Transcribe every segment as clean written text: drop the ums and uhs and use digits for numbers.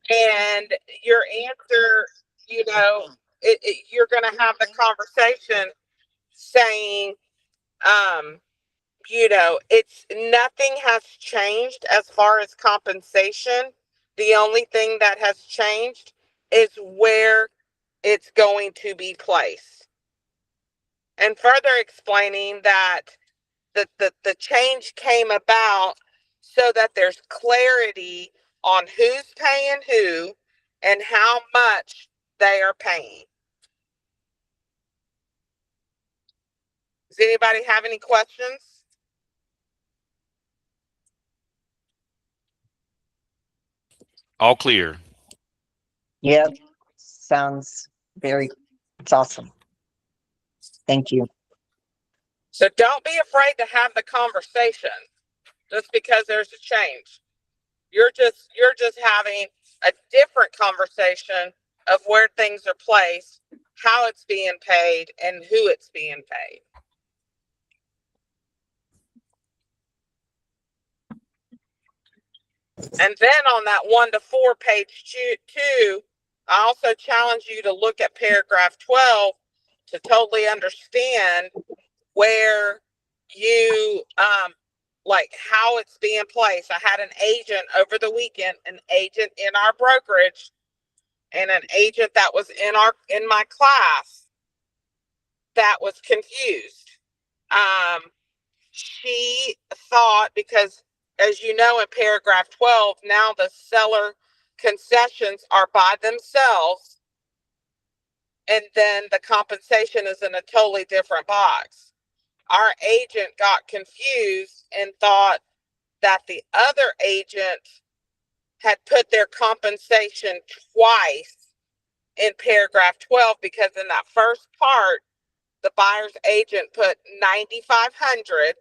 And your answer, you're going to have the conversation saying, it's nothing has changed as far as compensation. The only thing that has changed is where it's going to be placed. And further explaining that the change came about so that there's clarity on who's paying who and how much they are paying. Does anybody have any questions? All clear. Yep. Sounds it's awesome. Thank you. So don't be afraid to have the conversation just because there's a change. You're just having a different conversation of where things are placed, how it's being paid, and who it's being paid. And then on that 1 to 4 page 2, I also challenge you to look at paragraph 12 to totally understand where you like how it's being placed. I had an agent over the weekend, an agent in our brokerage, and an agent that was in my class that was confused. She thought, because as you know, in paragraph 12, now the seller concessions are by themselves, and then the compensation is in a totally different box. Our agent got confused and thought that the other agent had put their compensation twice in paragraph 12, because in that first part, the buyer's agent put 9,500,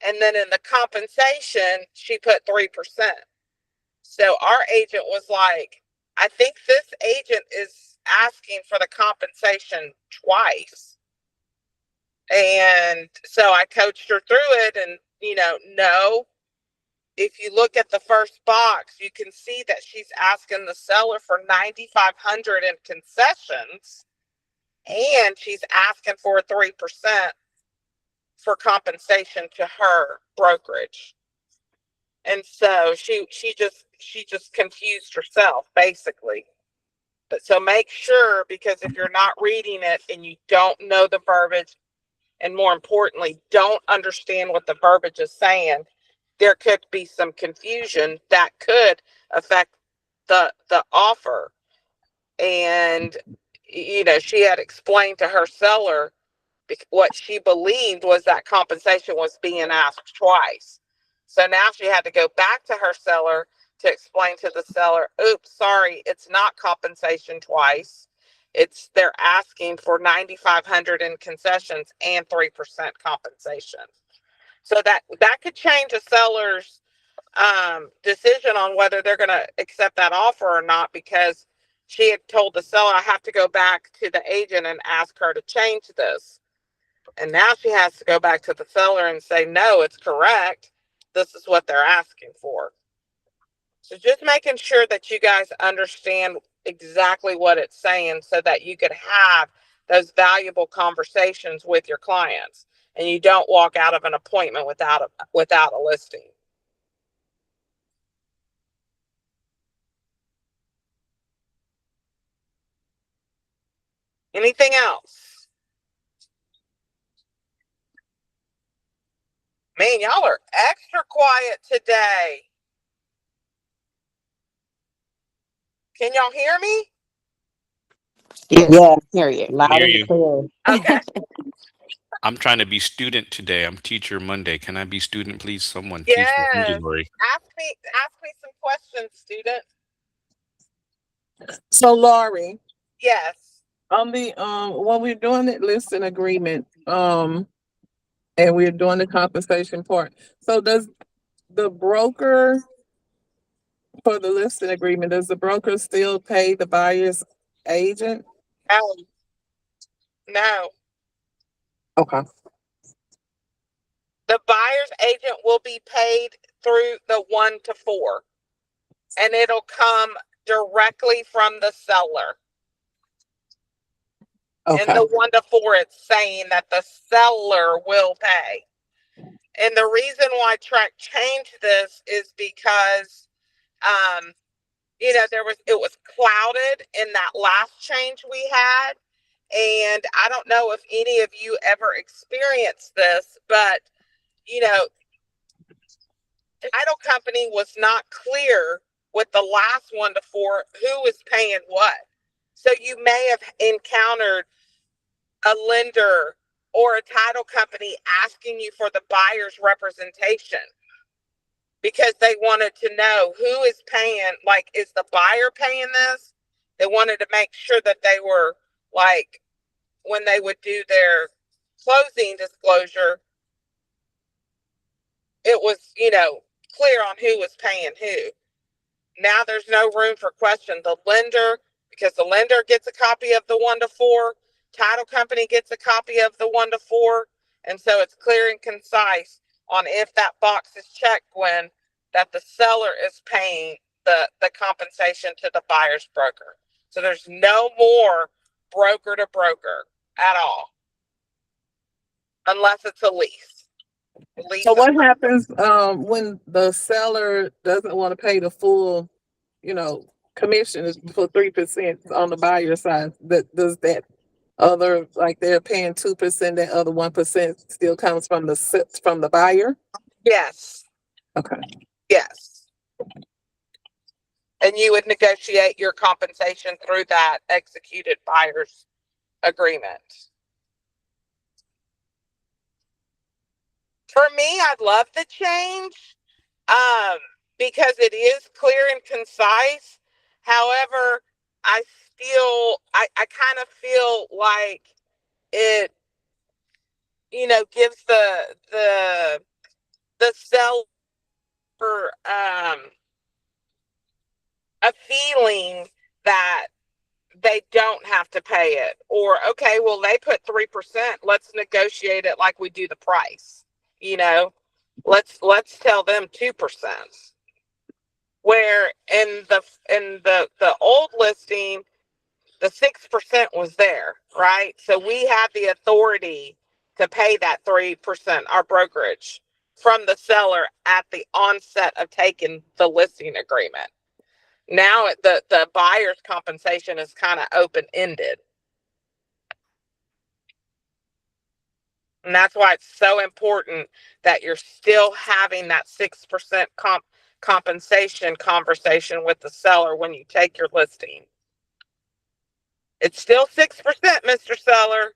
and then in the compensation, she put 3%. So our agent was like, I think this agent is asking for the compensation twice. And so I coached her through it, and, no, if you look at the first box, you can see that she's asking the seller for 9,500 in concessions, and she's asking for 3% for compensation to her brokerage. And so she just confused herself, basically. But so make sure, because if you're not reading it and you don't know the verbiage, and more importantly, don't understand what the verbiage is saying, there could be some confusion that could affect the offer. And she had explained to her seller what she believed was that compensation was being asked twice. So now she had to go back to her seller to explain to the seller, oops, sorry, it's not compensation twice. They're asking for 9,500 in concessions and 3% compensation. So that could change a seller's decision on whether they're going to accept that offer or not, because she had told the seller, I have to go back to the agent and ask her to change this. And now she has to go back to the seller and say, no, it's correct. This is what they're asking for. So just making sure that you guys understand exactly what it's saying so that you could have those valuable conversations with your clients and you don't walk out of an appointment without a listing. Anything else? Man, y'all are extra quiet today. Can y'all hear me? Yeah, Hear you. loud Hear and you. clear. Okay. I'm trying to be student today. I'm teacher Monday. Can I be student, please? Someone teach me. I'm Yes. just worried. Ask me some questions, student. So, Laurie, Yes. on the when we're doing the listing agreement, and we're doing the compensation part. So, does the broker for the listing agreement, does the broker still pay the buyer's agent? No. Okay. The buyer's agent will be paid through the 1 to 4. and it'll come directly from the seller. Okay. In the 1 to 4, it's saying that the seller will pay. And the reason why Track changed this is because, you know, it was clouded in that last change we had. And I don't know if any of you ever experienced this, but, you know, the title company was not clear with the last 1 to 4 who is paying what. So you may have encountered a lender or a title company asking you for the buyer's representation because they wanted to know who is paying, like, is the buyer paying this? They wanted to make sure that they were, like, when they would do their closing disclosure, it was, you know, clear on who was paying who. Now there's no room for question. The lender, because the lender gets a copy of the 1 to 4, title company gets a copy of the 1 to 4, and so it's clear and concise on if that box is checked, Gwen, that the seller is paying the compensation to the buyer's broker. So there's no more broker to broker at all, unless it's a lease. So what happens when the seller doesn't want to pay the full, you know, commission is for 3% on the buyer side? That does that other, like, they're paying 2%, that other 1% still comes from the buyer? Yes. Okay. Yes. And you would negotiate your compensation through that executed buyer's agreement. For me, I'd love the change because it is clear and concise. However, I kind of feel like it, you know, gives the seller a feeling that they don't have to pay it, or okay, well, they put 3%, let's negotiate it like we do the price, you know, let's tell them 2%, where in the old listing the 6% was there, right? So we had the authority to pay that 3%, our brokerage, from the seller at the onset of taking the listing agreement. Now the buyer's compensation is kind of open-ended. And that's why it's so important that you're still having that 6% compensation conversation with the seller when you take your listing. It's still 6%, Mr. Seller.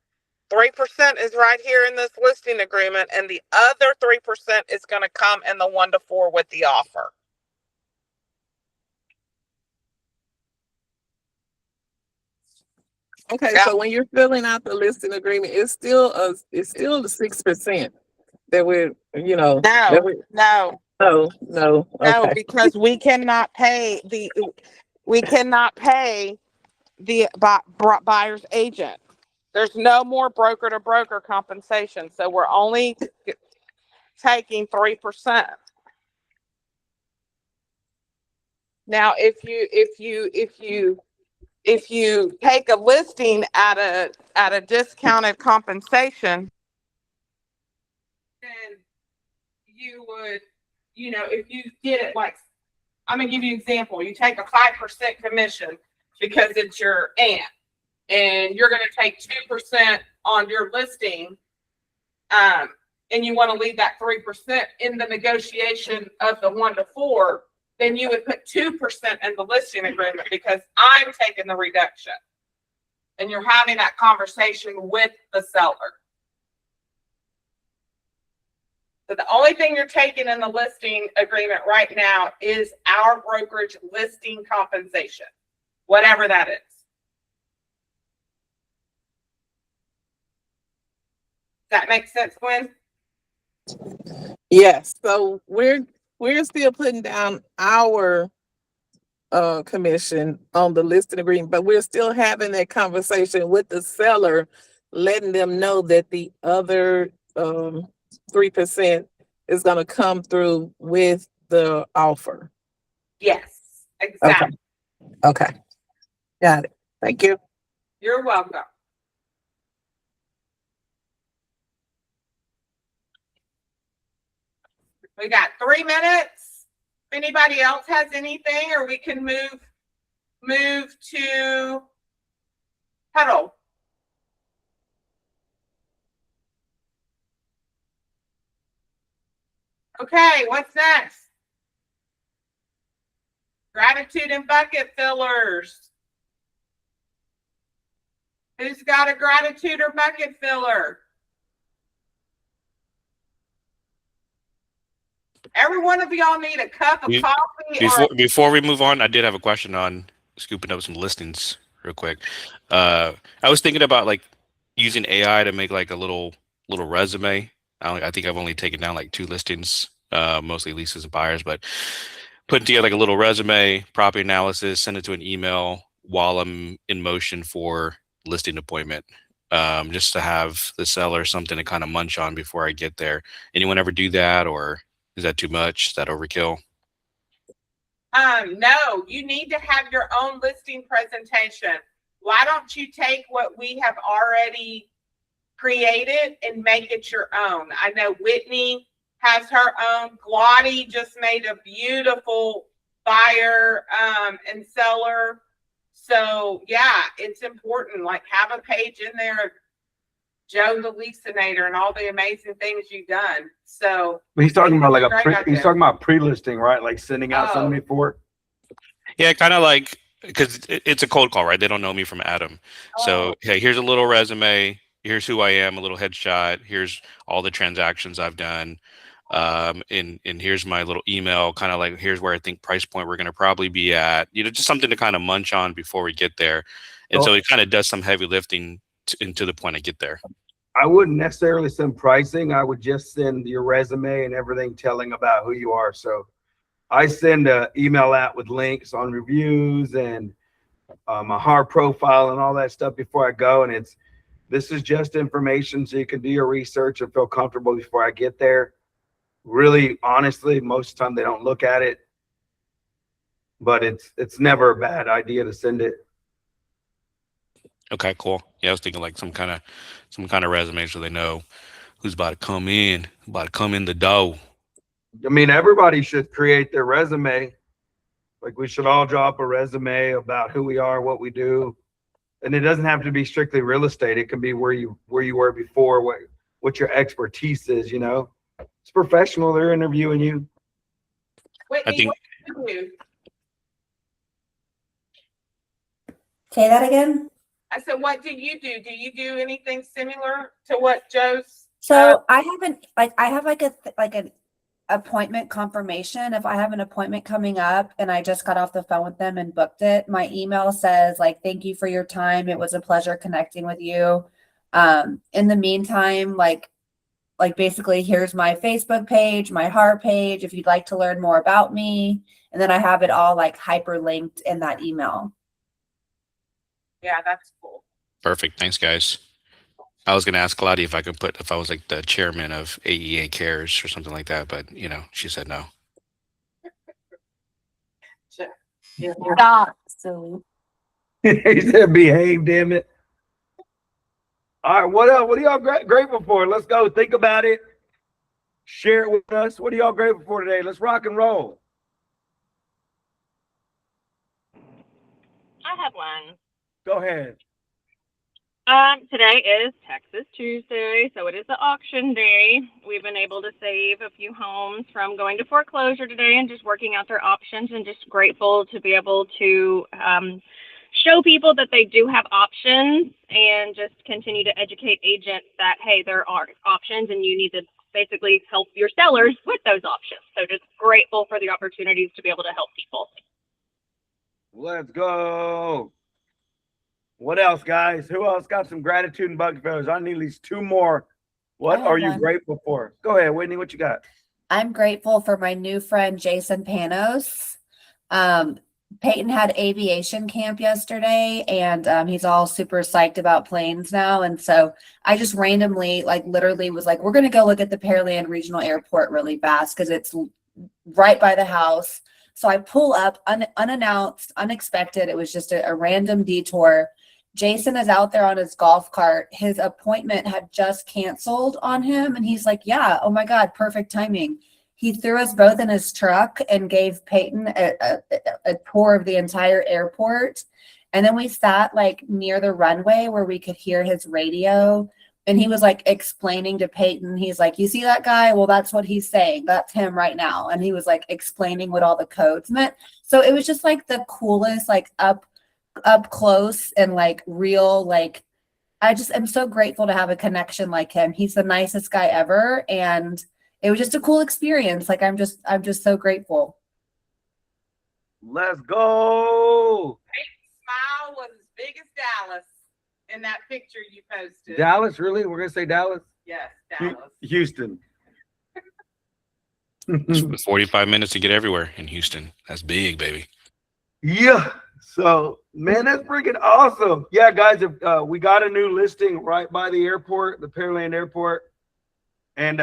3% is right here in this listing agreement, and the other 3% is going to come in the 1 to 4 with the offer. Okay, Yeah. so when you're filling out the listing agreement, it's still the 6% that we're, you know, No, okay. because we cannot pay the buyer's agent. There's no more broker to broker compensation, so we're only taking 3%. Now, if you take a listing at a discounted compensation, then you would, you know, if you get it, like, I'm gonna give you an example. You take a 5% commission because it's your aunt, and you're gonna take 2% on your listing, and you want to leave that 3% in the negotiation of the 1 to 4, then you would put 2% in the listing agreement because I'm taking the reduction. And you're having that conversation with the seller. So the only thing you're taking in the listing agreement right now is our brokerage listing compensation, whatever that is. Does that make sense, Gwen? Yes, so we're still putting down our commission on the listing agreement, but we're still having that conversation with the seller, letting them know that the other 3% is going to come through with the offer. Yes. Exactly. Okay. Got it. Thank you. You're welcome. We got 3 minutes. If anybody else has anything, or we can move to huddle. Okay, what's next? Gratitude and bucket fillers. Who's got a gratitude or bucket filler? Every one of y'all need a cup of coffee Before we move on, I did have a question on scooping up some listings real quick. I was thinking about like using AI to make like a little resume. I think I've only taken down like 2 listings, mostly leases and buyers, but putting together like a little resume, property analysis, send it to an email while I'm in motion for listing appointment. Just to have the seller something to kind of munch on before I get there. Anyone ever do that, or is that too much? Is that overkill? No, you need to have your own listing presentation. Why don't you take what we have already created and make it your own? I know Whitney has her own. Glotty just made a beautiful buyer and seller. So yeah, it's important. Like, have a page in there of Joe the Leasinator and all the amazing things you've done. So he's talking about like he's talking about pre-listing, right? Like sending out something before. Yeah, kind of like, because it's a cold call, right? They don't know me from Adam. So, hey, here's a little resume. Here's who I am, a little headshot. Here's all the transactions I've done. And here's my little email, kind of like, here's where I think price point we're going to probably be at, just something to kind of munch on before we get there. And so it kind of does some heavy lifting to the point I get there. I wouldn't necessarily send pricing. I would just send your resume and everything telling about who you are. So I send an email out with links on reviews and my hard profile and all that stuff before I go. And this is just information so you can do your research and feel comfortable before I get there. Really, honestly, most of the time they don't look at it, but it's never a bad idea to send it. Okay, cool. Yeah, I was thinking like some kind of resume so they know who's about to come in, the door. I mean, everybody should create their resume. Like, we should all drop a resume about who we are, what we do. And it doesn't have to be strictly real estate. It can be where you were before, what your expertise is, It's professional. They're interviewing you. Whitney, I think. what do you do? Say that again. I said, what do you do? Do you do anything similar to what Joe's? So I haven't I have like an appointment confirmation. If I have an appointment coming up and I just got off the phone with them and booked it, my email says like, thank you for your time. It was a pleasure connecting with you. In the meantime, like basically here's my Facebook page, my heart page, if you'd like to learn more about me. And then I have it all like hyperlinked in that email. Yeah, that's cool. Perfect. Thanks, guys. I was going to ask Claudia if I was like the chairman of AEA Cares or something like that, but she said no. Stop, silly. He said, behave, damn it. All right, what else? What are y'all grateful for? Let's go. Think about it. Share it with us. What are y'all grateful for today? Let's rock and roll. I have one. Go ahead. Today is Texas Tuesday, so it is the auction day. We've been able to save a few homes from going to foreclosure today and just working out their options, and just grateful to be able to show people that they do have options, and just continue to educate agents that, hey, there are options and you need to basically help your sellers with those options. So just grateful for the opportunities to be able to help people. Let's go. What else, guys? Who else got some gratitude and bucket fillers? I need at least 2 more. What are you grateful for? Go ahead, Whitney. What you got? I'm grateful for my new friend, Jason Panos. Peyton had aviation camp yesterday, and he's all super psyched about planes now. And so I just randomly, literally was like, we're going to go look at the Pearland Regional Airport really fast because it's right by the house. So I pull up unannounced, unexpected. It was just a random detour. Jason is out there on his golf cart. His appointment had just canceled on him. And he's like, yeah, oh my God, perfect timing. He threw us both in his truck and gave Peyton a tour of the entire airport. And then we sat like near the runway where we could hear his radio. And he was like explaining to Peyton, he's like, you see that guy? Well, that's what he's saying. That's him right now. And he was like explaining what all the codes meant. So it was just like the coolest, like up close and like real, like I just am so grateful to have a connection like him. He's the nicest guy ever. And it was just a cool experience. Like I'm just so grateful. Let's go. Smile was as big as Dallas in that picture you posted. Dallas, really? We're gonna say Dallas? Yes, Dallas. Houston. It's 45 minutes to get everywhere in Houston. That's big, baby. Yeah. So, man, that's freaking awesome. Yeah, guys, if, we got a new listing right by the airport, the Pearland Airport. And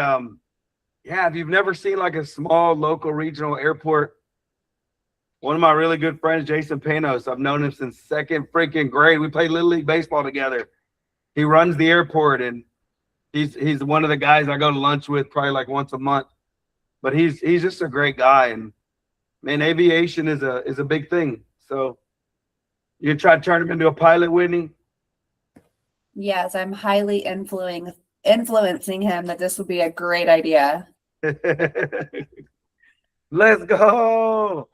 yeah, if you've never seen like a small local regional airport, one of my really good friends, Jason Panos, I've known him since second freaking grade. We played Little League Baseball together. He runs the airport, and he's one of the guys I go to lunch with probably like once a month. But he's just a great guy, and man, aviation is a big thing. So you can try to turn him into a pilot, Whitney? Yes, I'm highly influencing him that this would be a great idea. Let's go.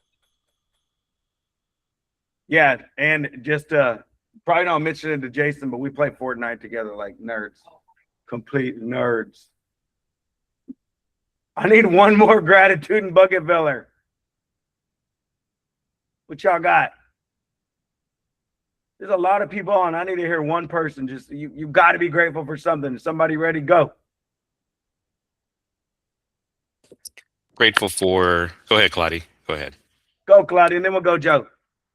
Yeah, and just probably don't mention it to Jason, but we play Fortnite together like nerds. Complete nerds. I need one more gratitude and bucket filler. What y'all got? There's a lot of people on. I need to hear one person. Just you got to be grateful for something. Somebody ready? Go. Grateful for. Go ahead, Claudia. Go ahead. Go, Claudia, and then we'll go, Joe.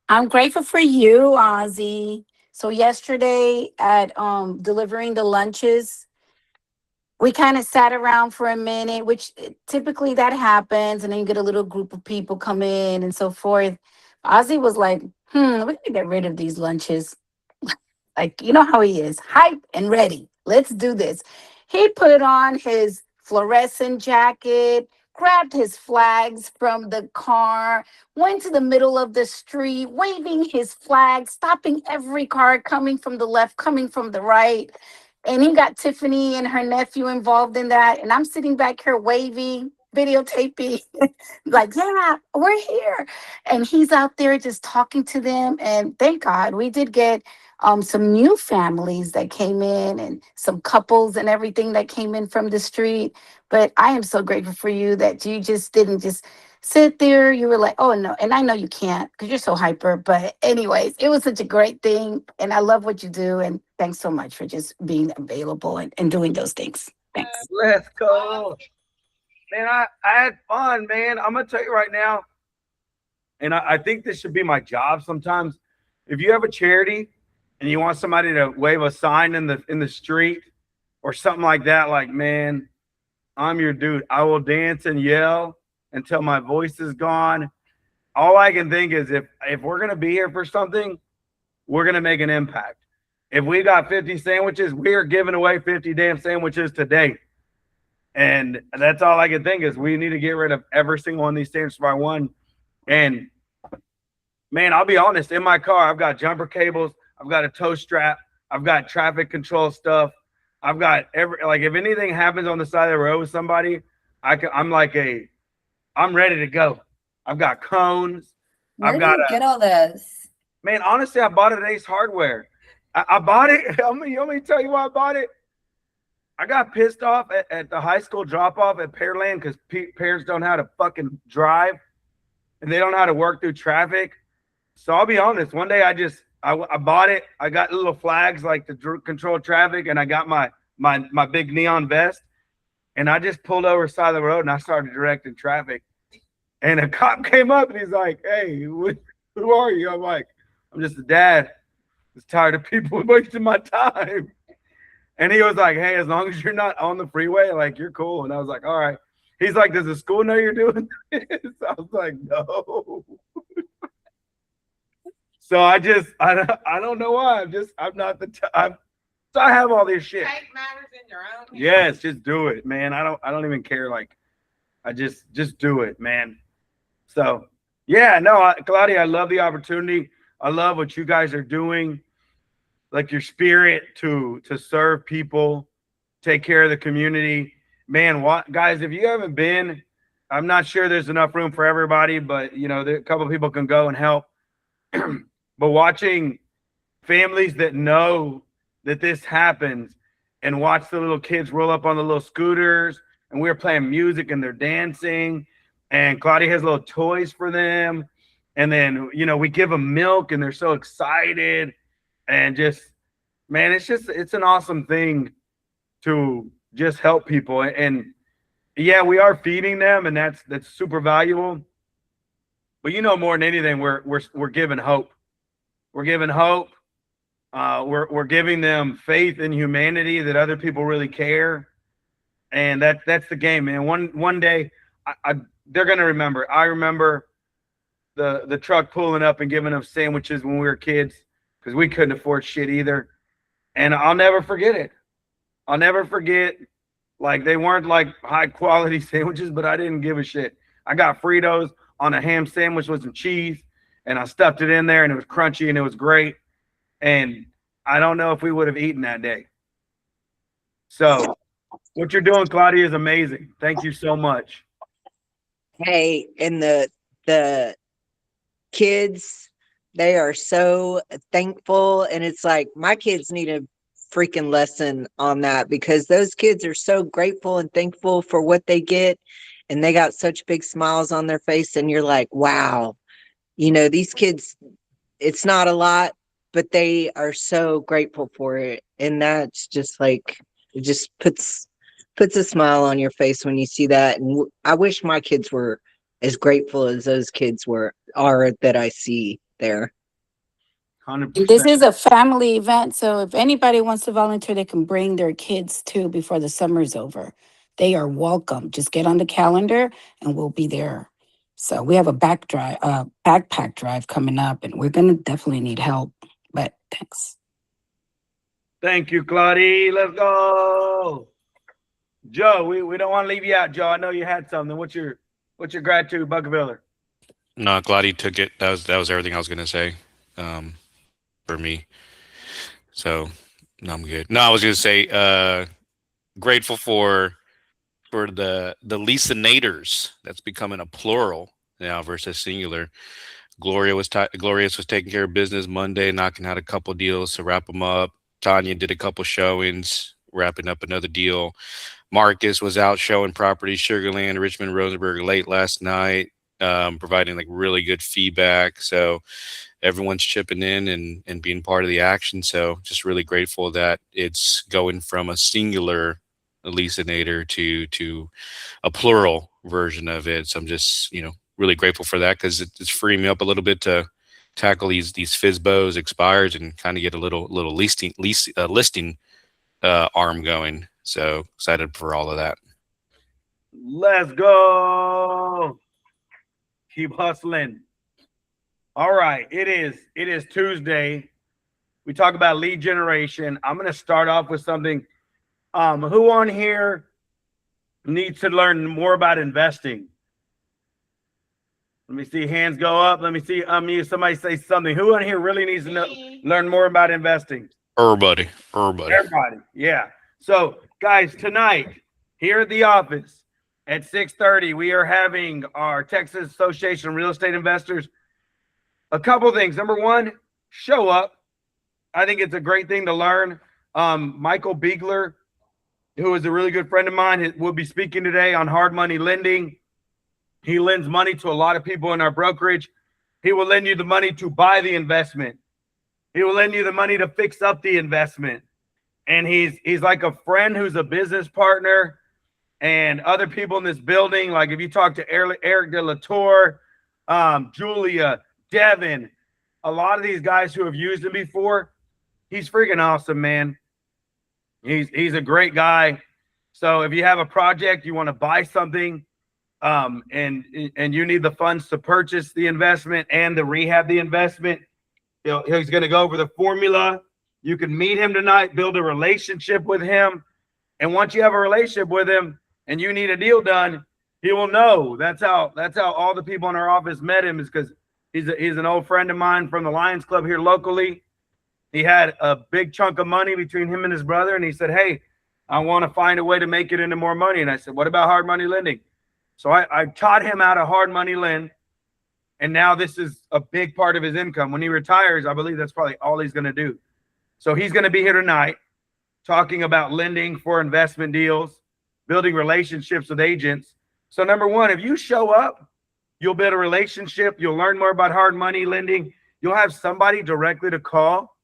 I'm grateful for you, Ozzy. So yesterday at delivering the lunches, we kind of sat around for a minute, which typically that happens, and then you get a little group of people come in and so forth. Ozzy was like, we gotta get rid of these lunches. Like, you know how he is, hype and ready. Let's do this. He put on his fluorescent jacket, grabbed his flags from the car, went to the middle of the street, waving his flag, stopping every car coming from the left, coming from the right. And he got Tiffany and her nephew involved in that. And I'm sitting back here waving, videotaping, like, yeah, we're here. And he's out there just talking to them. And thank God we did get some new families that came in and some couples and everything that came in from the street. But I am so grateful for you that you just didn't just sit there. You were like, oh no. And I know you can't because you're so hyper. But anyways, it was such a great thing. And I love what you do. And thanks so much for just being available and doing those things. Thanks. Let's go. Man, I had fun, man. I'm going to tell you right now, and I think this should be my job sometimes. If you have a charity and you want somebody to wave a sign in the street or something like that, like, man, I'm your dude. I will dance and yell until my voice is gone. All I can think is if we're going to be here for something, we're going to make an impact. If we got 50 sandwiches, we are giving away 50 damn sandwiches today. And that's all I can think is we need to get rid of every single one of these sandwiches by one. And man, I'll be honest, in my car, I've got jumper cables. I've got a tow strap. I've got traffic control stuff. I've got if anything happens on the side of the road with somebody, I'm ready to go. I've got cones. Where did you get all this? Man, honestly, I bought it at Ace Hardware. I bought it. You want me to tell you why I bought it? I got pissed off at the high school drop-off at Pearland because parents don't know how to fucking drive and they don't know how to work through traffic. So I'll be honest. One day I bought it. I got little flags like to control traffic, and I got my big neon vest, and I just pulled over side of the road and I started directing traffic. And a cop came up and he's like, "Hey, who are you?" I'm like, "I'm just a dad. I'm just tired of people wasting my time." And he was like, "Hey, as long as you're not on the freeway, like, you're cool." And I was like, "All right." He's like, does the school know you're doing this? I was like, no. So I don't know why. I'm not the time. So I have all this shit. Take matters in your own hands. Yes, just do it, man. I don't even care. Like, I just do it, man. So yeah, no, Claudia, I love the opportunity. I love what you guys are doing. Like your spirit to serve people, take care of the community. Man, what guys, if you haven't been, I'm not sure there's enough room for everybody, but you know, a couple of people can go and help. But watching families that know that this happens and watch the little kids roll up on the little scooters and we're playing music and they're dancing and Claudia has little toys for them. And then, you know, we give them milk and they're so excited and just, man, it's an awesome thing to just help people. And yeah, we are feeding them and that's super valuable. But you know, more than anything, we're giving hope. We're giving hope. We're giving them faith in humanity that other people really care, and that's the game, man. One day, they're gonna remember. I remember the truck pulling up and giving them sandwiches when we were kids because we couldn't afford shit either, and I'll never forget it. I'll never forget. Like they weren't like high quality sandwiches, but I didn't give a shit. I got Fritos on a ham sandwich with some cheese, and I stuffed it in there, and it was crunchy and it was great. And I don't know if we would have eaten that day. So what you're doing, Claudia, is amazing. Thank you so much. Hey, and the kids, they are so thankful. And it's like my kids need a freaking lesson on that because those kids are so grateful and thankful for what they get. And they got such big smiles on their face. And you're like, wow, you know, these kids, it's not a lot, but they are so grateful for it. And that's just like, it just puts a smile on your face when you see that. And I wish my kids were as grateful as those kids are that I see there. 100%. This is a family event, so if anybody wants to volunteer, they can bring their kids too before the summer's over. They are welcome. Just get on the calendar and we'll be there. So we have a backpack drive coming up and we're gonna definitely need help. But thanks. Thank you, Claudia. Let's go. Joe, we don't want to leave you out, Joe. I know you had something. What's your gratitude, Buckviller? No, glad he took it. That was everything I was gonna say, for me. So no, I'm good. No, I was gonna say, grateful for the listenators. That's becoming a plural now versus singular. Glorious was taking care of business Monday, knocking out a couple deals to wrap them up. Tanya did a couple showings, wrapping up another deal. Marcus was out showing properties, Sugarland, Richmond, Rosenberg late last night, providing like really good feedback. So everyone's chipping in and being part of the action. So just really grateful that it's going from a singular leasinator to a plural version of it. So I'm just, really grateful for that because it's freeing me up a little bit to tackle these FSBOs, expires, and kind of get a little listing arm going. So excited for all of that. Let's go. Keep hustling. All right. It is Tuesday. We talk about lead generation. I'm going to start off with something. Who on here needs to learn more about investing? Let me see hands go up. Let me see somebody say something. Who on here really needs to learn more about investing? Everybody. Yeah. So guys, tonight here at the office at 6:30, we are having our Texas Association of Real Estate Investors. A couple things. Number one, show up. I think it's a great thing to learn. Michael Biegler, who is a really good friend of mine, will be speaking today on hard money lending. He lends money to a lot of people in our brokerage. He will lend you the money to buy the investment. He will lend you the money to fix up the investment. And he's like a friend who's a business partner, and other people in this building. Like if you talk to Eric De La Tour, Julia, Devin, a lot of these guys who have used him before, he's freaking awesome, man. He's a great guy. So if you have a project, you want to buy something, and you need the funds to purchase the investment and to rehab the investment, he's going to go over the formula. You can meet him tonight, build a relationship with him. And once you have a relationship with him and you need a deal done, he will know. That's how all the people in our office met him, is because he's an old friend of mine from the Lions Club here locally. He had a big chunk of money between him and his brother, and he said, hey, I want to find a way to make it into more money. And I said, what about hard money lending? So I taught him how to hard money lend. And now this is a big part of his income. When he retires, I believe that's probably all he's going to do. So he's going to be here tonight talking about lending for investment deals, building relationships with agents. So number one, if you show up, you'll build a relationship. You'll learn more about hard money lending. You'll have somebody directly to call,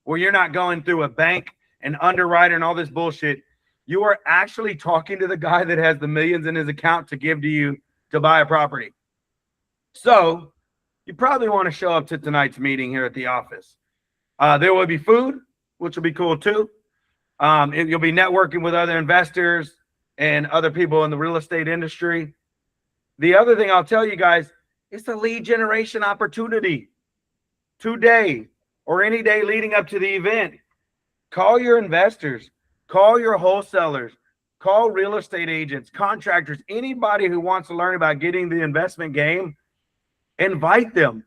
where you're not going through a bank and underwriter and all this bullshit. You are actually talking to the guy that has the millions in his account to give to you to buy a property. So you probably want to show up to tonight's meeting here at the office. There will be food, which will be cool too. You'll be networking with other investors and other people in the real estate industry. The other thing I'll tell you guys, it's a lead generation opportunity today or any day leading up to the event. Call your investors, call your wholesalers, call real estate agents, contractors, anybody who wants to learn about getting the investment game. Invite them,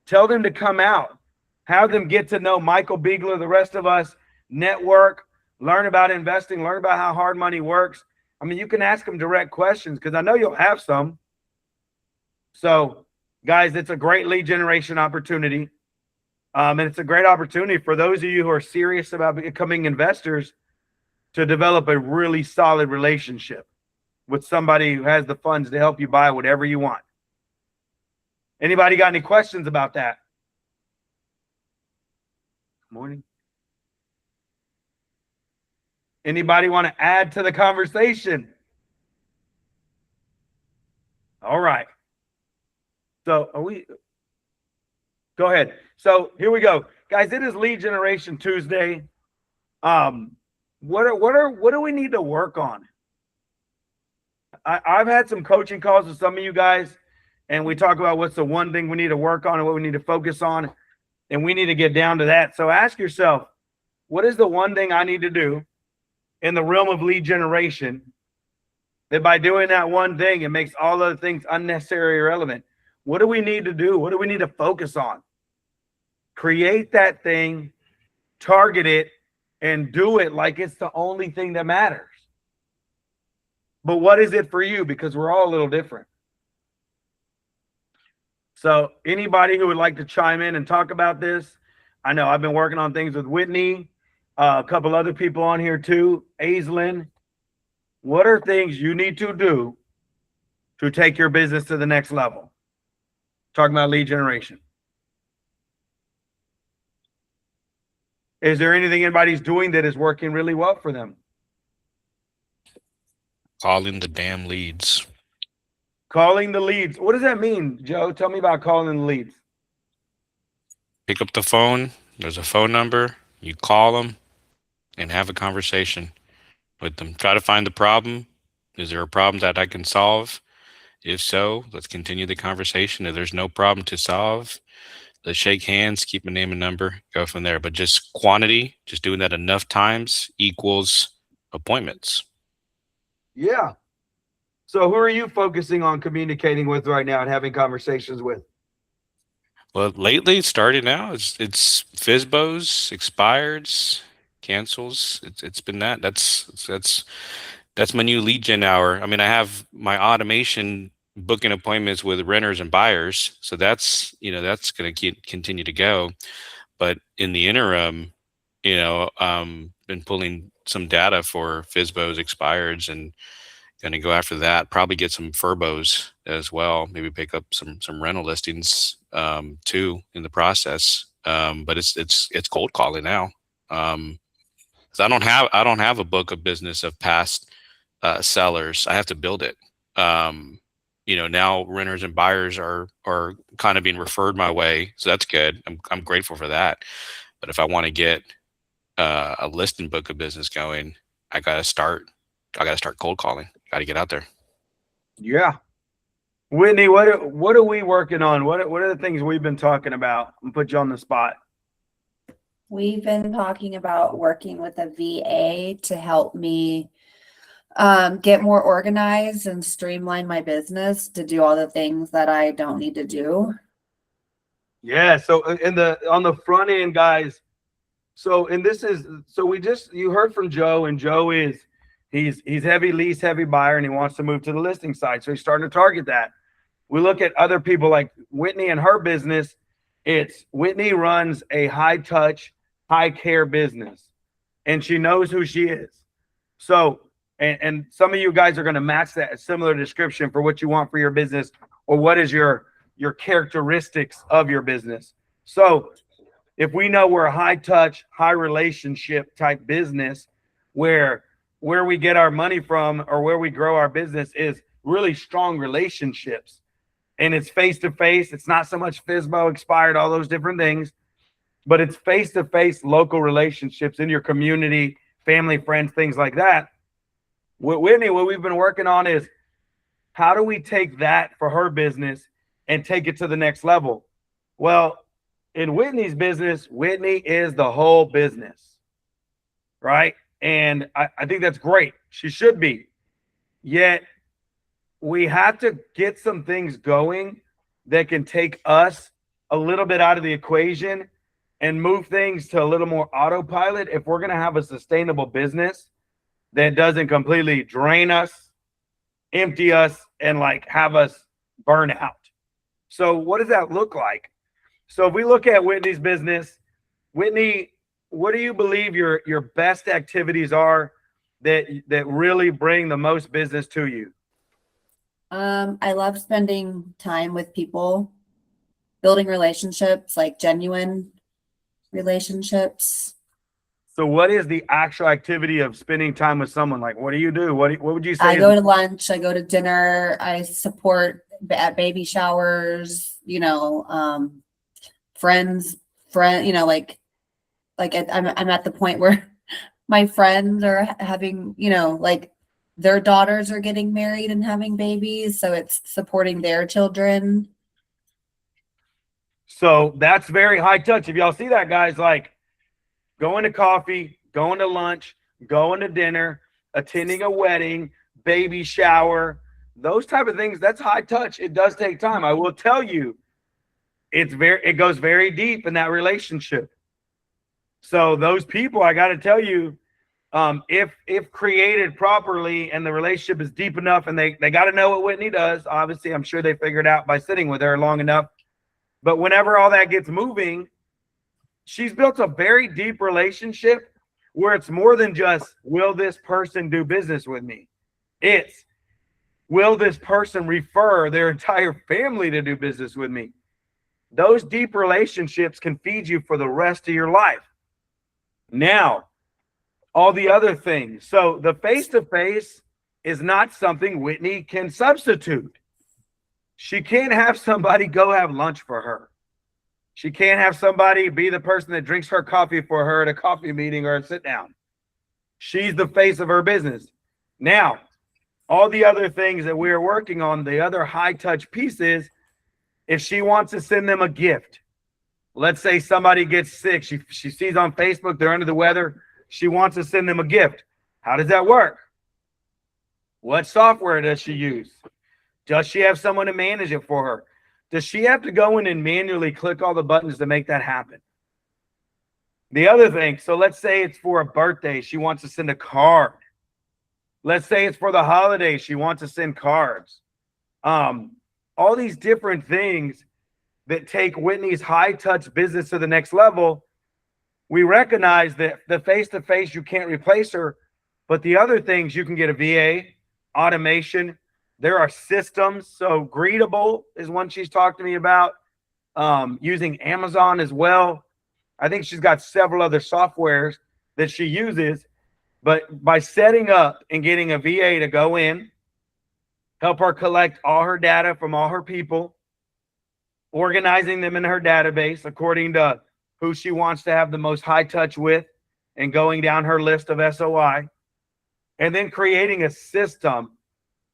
tell them to come out, have them get to know Michael Biegler, the rest of us, network, learn about investing, learn about how hard money works. I mean, you can ask them direct questions because I know you'll have some. So guys, it's a great lead generation opportunity. And it's a great opportunity for those of you who are serious about becoming investors to develop a really solid relationship with somebody who has the funds to help you buy whatever you want. Anybody got any questions about that? Morning. Anybody want to add to the conversation? All right. So go ahead. So here we go, guys. It is Lead Generation Tuesday. What do we need to work on? I've had some coaching calls with some of you guys, and we talk about what's the one thing we need to work on and what we need to focus on, and we need to get down to that. So ask yourself, what is the one thing I need to do in the realm of lead generation that by doing that one thing, it makes all other things unnecessary or irrelevant? What do we need to do? What do we need to focus on? Create that thing, target it, and do it like it's the only thing that matters. But what is it for you? Because we're all a little different. So anybody who would like to chime in and talk about this, I know I've been working on things with Whitney, a couple other people on here too, Aislinn. What are things you need to do to take your business to the next level? Talking about lead generation. Is there anything anybody's doing that is working really well for them? Calling the damn leads. Calling the leads. What does that mean, Joe? Tell me about calling the leads. Pick up the phone. There's a phone number. You call them and have a conversation with them. Try to find the problem. Is there a problem that I can solve? If so, let's continue the conversation. If there's no problem to solve, let's shake hands, keep a name and number, go from there. But just quantity, just doing that enough times equals appointments. Yeah. So who are you focusing on communicating with right now and having conversations with? Well, lately, starting now, it's FSBOs, expireds, cancels. It's been that. That's my new lead gen hour. I mean, I have my automation booking appointments with renters and buyers, so that's going to continue to go. But in the interim, been pulling some data for FSBOs, expireds, and going to go after that. Probably get some FURBOs as well. Maybe pick up some rental listings too in the process. But it's cold calling now. So I don't have a book of business of past sellers. I have to build it. Now renters and buyers are kind of being referred my way, so that's good. I'm grateful for that. But if I want to get a listing book of business going, I gotta start cold calling. Got to get out there. Yeah. Whitney, what are we working on? What are the things we've been talking about? And put you on the spot. We've been talking about working with a VA to help me get more organized and streamline my business to do all the things that I don't need to do. Yeah. So on the front end, guys. So you heard from Joe, and Joe he's heavy lease, heavy buyer, and he wants to move to the listing side. So he's starting to target that. We look at other people like Whitney and her business. Whitney runs a high touch, high care business, and she knows who she is. So, and some of you guys are going to match that similar description for what you want for your business, or what is your characteristics of your business. So if we know we're a high touch, high relationship type business, where we get our money from or where we grow our business is really strong relationships, and it's face to face. It's not so much FSBO, expired, all those different things, but it's face to face local relationships in your community, family, friends, things like that. Whitney, what we've been working on is how do we take that for her business and take it to the next level? Well, in Whitney's business, Whitney is the whole business, right? And I think that's great. She should be. Yet we have to get some things going that can take us a little bit out of the equation and move things to a little more autopilot if we're going to have a sustainable business that doesn't completely drain us, empty us, and like have us burn out. So what does that look like? So if we look at Whitney's business, Whitney, what do you believe your best activities are that really bring the most business to you? I love spending time with people, building relationships, like genuine relationships. So what is the actual activity of spending time with someone? Like, what do you do? What would you say? I go to lunch, I go to dinner, I support at baby showers, friend, I'm at the point where my friends are having, like their daughters are getting married and having babies, so it's supporting their children. So that's very high touch. If y'all see that, guys, like going to coffee, going to lunch, going to dinner, attending a wedding, baby shower, those type of things, that's high touch. It does take time. I will tell you, it goes very deep in that relationship. So those people, I got to tell you, if created properly and the relationship is deep enough, and they got to know what Whitney does. Obviously, I'm sure they figured out by sitting with her long enough. But whenever all that gets moving, she's built a very deep relationship where it's more than just, will this person do business with me? It's, will this person refer their entire family to do business with me? Those deep relationships can feed you for the rest of your life. Now, all the other things. So the face-to-face is not something Whitney can substitute. She can't have somebody go have lunch for her. She can't have somebody be the person that drinks her coffee for her at a coffee meeting or a sit down. She's the face of her business. Now, all the other things that we're working on, the other high touch pieces, if she wants to send them a gift, let's say somebody gets sick, she sees on Facebook they're under the weather, she wants to send them a gift. How does that work? What software does she use? Does she have someone to manage it for her? Does she have to go in and manually click all the buttons to make that happen? The other thing, so let's say it's for a birthday, she wants to send a card. Let's say it's for the holidays, she wants to send cards. All these different things that take Whitney's high touch business to the next level. We recognize that the face-to-face, you can't replace her, but the other things, you can get a VA, automation. There are systems. So Greetable is one she's talked to me about, using Amazon as well. I think she's got several other softwares that she uses, but by setting up and getting a VA to go in, help her collect all her data from all her people, organizing them in her database according to who she wants to have the most high touch with, and going down her list of SOI, and then creating a system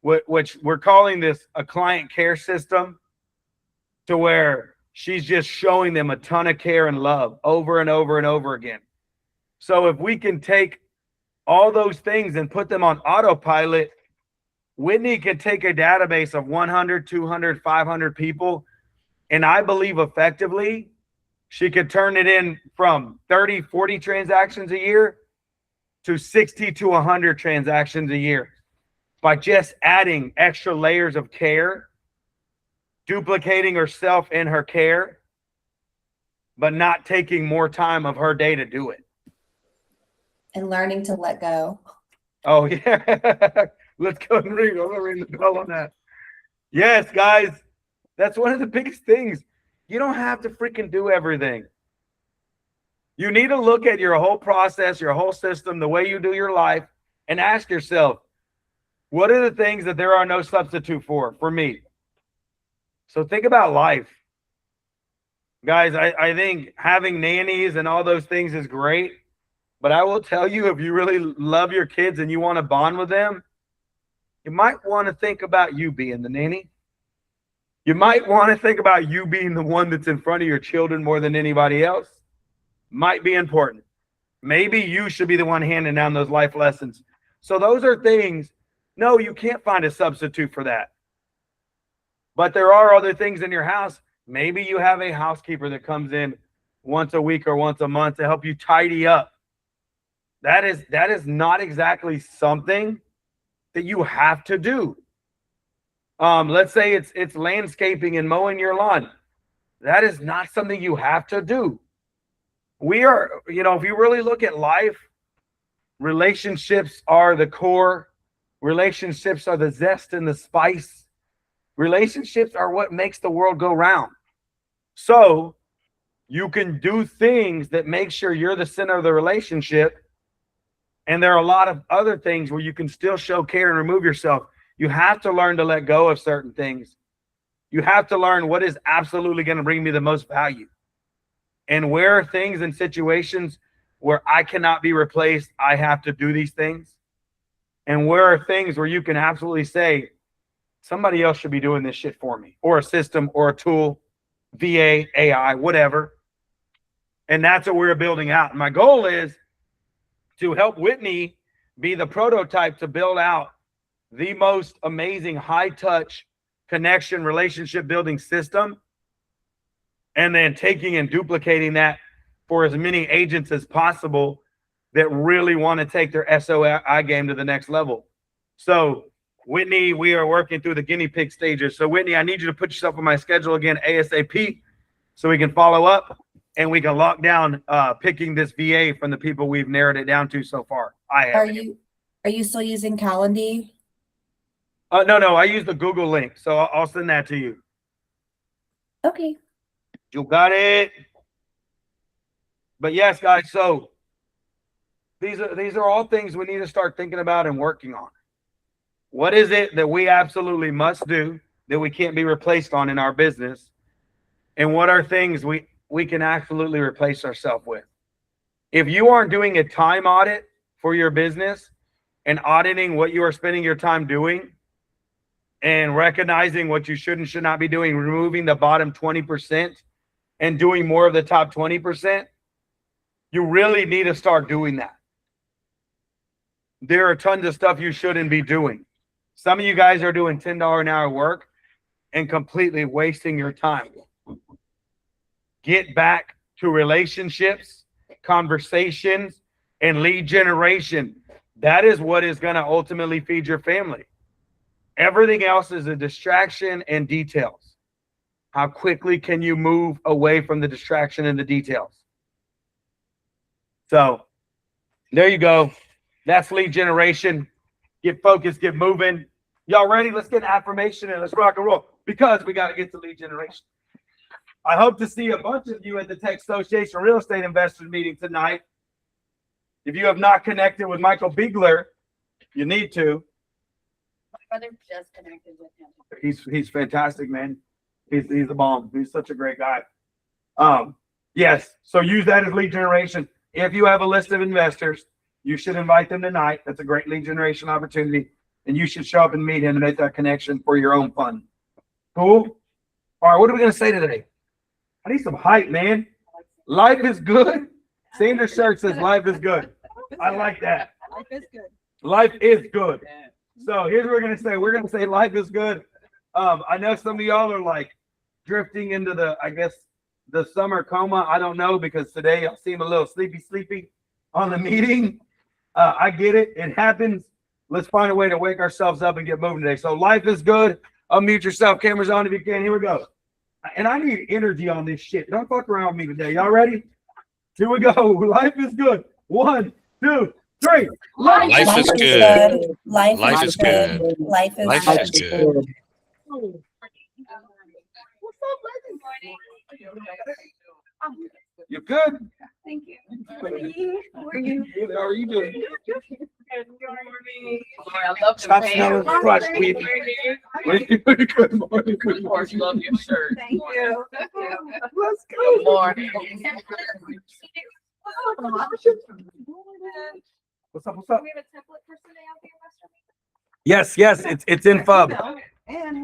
which we're calling this a client care system, to where she's just showing them a ton of care and love over and over and over again. So if we can take all those things and put them on autopilot, Whitney can take a database of 100, 200, 500 people, and I believe effectively she could turn it in from 30, 40 transactions a year to 60 to 100 transactions a year by just adding extra layers of care, duplicating herself in her care, but not taking more time of her day to do it. And learning to let go. Oh, yeah. Let's go and ring. I'm going to ring the bell on that. Yes, guys. That's one of the biggest things. You don't have to freaking do everything. You need to look at your whole process, your whole system, the way you do your life, and ask yourself, what are the things that there are no substitute for me? So think about life. Guys, I think having nannies and all those things is great. But I will tell you, if you really love your kids and you want to bond with them, you might want to think about you being the nanny. You might want to think about you being the one that's in front of your children more than anybody else. Might be important. Maybe you should be the one handing down those life lessons. So those are things, no, you can't find a substitute for that. But there are other things in your house. Maybe you have a housekeeper that comes in once a week or once a month to help you tidy up. That is not exactly something that you have to do. Let's say it's landscaping and mowing your lawn. That is not something you have to do. We are, if you really look at life, relationships are the core. Relationships are the zest and the spice. Relationships are what makes the world go round. So you can do things that make sure you're the center of the relationship. And there are a lot of other things where you can still show care and remove yourself. You have to learn to let go of certain things. You have to learn what is absolutely going to bring me the most value. And where are things and situations where I cannot be replaced, I have to do these things. And where are things where you can absolutely say, somebody else should be doing this shit for me, or a system or a tool, VA, AI, whatever. And that's what we're building out. And my goal is to help Whitney be the prototype to build out the most amazing high-touch connection relationship building system, and then taking and duplicating that for as many agents as possible that really want to take their SOI game to the next level. So Whitney, we are working through the guinea pig stages. So Whitney, I need you to put yourself on my schedule again ASAP so we can follow up and we can lock down picking this VA from the people we've narrowed it down to so far. Are you still using Calendly? No, I use the Google link, so I'll send that to you. Okay. You got it. But yes, guys, so these are all things we need to start thinking about and working on. What is it that we absolutely must do that we can't be replaced on in our business? And what are things we can absolutely replace ourselves with? If you aren't doing a time audit for your business and auditing what you are spending your time doing and recognizing what you should and should not be doing, removing the bottom 20% and doing more of the top 20%, you really need to start doing that. There are tons of stuff you shouldn't be doing. Some of you guys are doing $10 an hour work and completely wasting your time. Get back to relationships, conversations, and lead generation. That is what is going to ultimately feed your family. Everything else is a distraction and details. How quickly can you move away from the distraction and the details? So there you go. That's lead generation. Get focused, get moving. Y'all ready? Let's get an affirmation and let's rock and roll, because we got to get to lead generation. I hope to see a bunch of you at the Tech Association Real Estate Investors meeting tonight. If you have not connected with Michael Biegler, you need to. My brother just connected with him. He's fantastic, man. He's a bomb. He's such a great guy. Yes. So use that as lead generation. If you have a list of investors, you should invite them tonight. That's a great lead generation opportunity. and you should show up and meet him to make that connection for your own fun. Cool? All right, what are we going to say today? I need some hype, man. Life is good. Sandra's shirt says life is good. I like that. Life is good. Life is good. So here's what we're going to say. We're going to say life is good. I know some of y'all are like drifting into the, I guess, the summer coma. I don't know, because today I seem a little sleepy on the meeting. I get it. It happens. Let's find a way to wake ourselves up and get moving today. So life is good. Unmute yourself. Cameras on if you can. Here we go. And I need energy on this shit. Don't fuck around with me today. Y'all ready? Here we go. Life is good. 1, 2, 3. Life is good. Life is good. Life is Life good. is good. You good? Thank you. How are you doing? I love Stop smelling fresh, baby. Good morning. Of course, love your shirt. Thank you. Let's Good morning. What's up? What's up? We have a template for Sunday out here, Western. Yes, it's in FUB. And